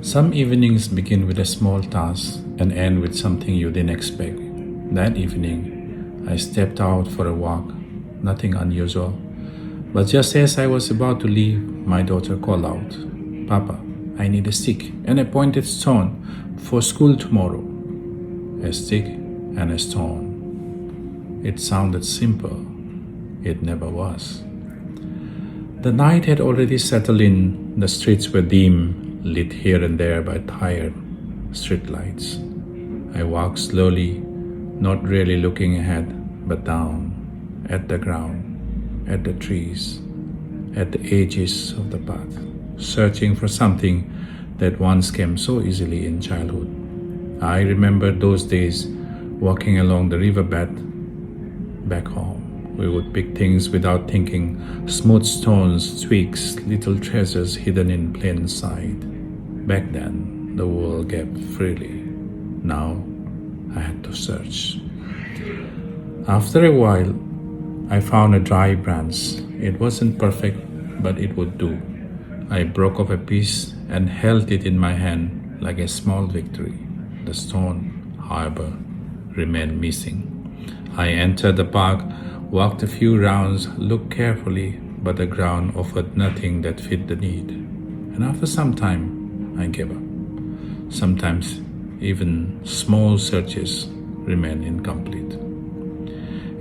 Some evenings begin with a small task and end with something you didn't expect. That evening, I stepped out for a walk, nothing unusual. But just as I was about to leave, my daughter called out, "Papa, I need a stick and a pointed stone for school tomorrow." A stick and a stone. It sounded simple. It never was. The night had already settled in. The streets were dim, lit here and there by tired streetlights. I walked slowly, not really looking ahead, but down, at the ground, at the trees, at the edges of the path, searching for something that once came so easily in childhood. I remember those days walking along the riverbed back home. We would pick things without thinking, smooth stones, twigs, little treasures hidden in plain sight. Back then, the world gave freely. Now, I had to search. After a while, I found a dry branch. It wasn't perfect, but it would do. I broke off a piece and held it in my hand like a small victory. The stone, however, remained missing. I entered the park, walked a few rounds, looked carefully, but the ground offered nothing that fit the need. And after some time, I gave up. Sometimes even small searches remain incomplete.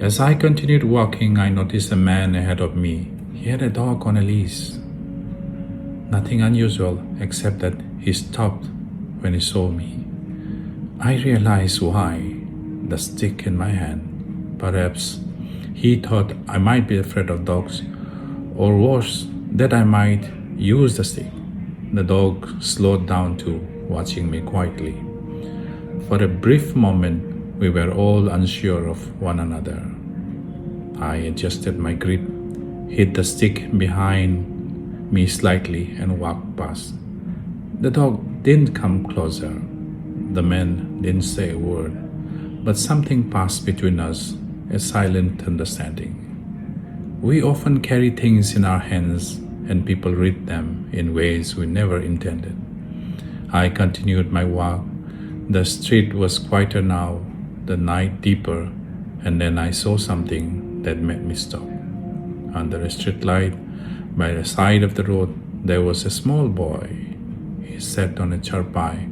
As I continued walking, I noticed a man ahead of me. He had a dog on a leash. Nothing unusual except that he stopped when he saw me. I realized why. The stick in my hand. Perhaps he thought I might be afraid of dogs, or worse, that I might use the stick. The dog slowed down too, watching me quietly. For a brief moment, we were all unsure of one another. I adjusted my grip, hid the stick behind me slightly, and walked past. The dog didn't come closer. The man didn't say a word, but something passed between us, a silent understanding. We often carry things in our hands, and people read them in ways we never intended. I continued my walk. The street was quieter now, the night deeper, and then I saw something that made me stop. Under a streetlight, by the side of the road, there was a small boy. He sat on a charpai,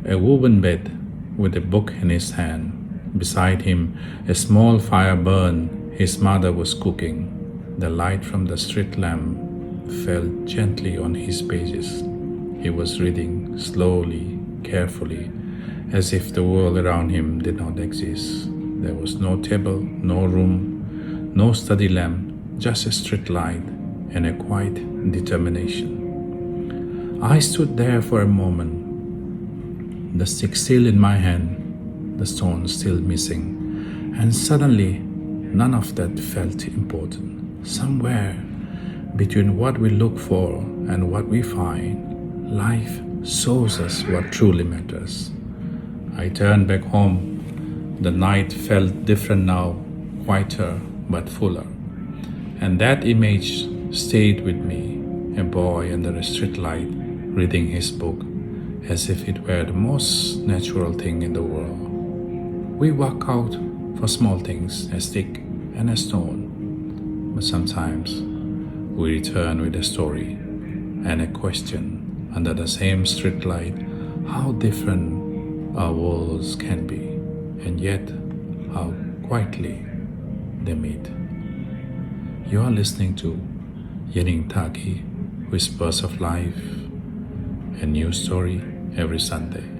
a woven bed, with a book in his hand. Beside him, a small fire burned. His mother was cooking. The light from the street lamp fell gently on his pages. He was reading slowly, carefully, as if the world around him did not exist. There was no table, no room, no study lamp, just a street light and a quiet determination. I stood there for a moment, the stick still in my hand, the stone still missing, and suddenly none of that felt important. Somewhere between what we look for and what we find, life shows us what truly matters. I turned back home. The night felt different now, quieter but fuller. And that image stayed with me, a boy under a streetlight reading his book as if it were the most natural thing in the world. We walk out for small things, a stick and a stone. But sometimes we return with a story and a question under the same streetlight, how different our worlds can be, and yet how quietly they meet. You are listening to Yeningthagi, Whispers of Life, a new story every Sunday.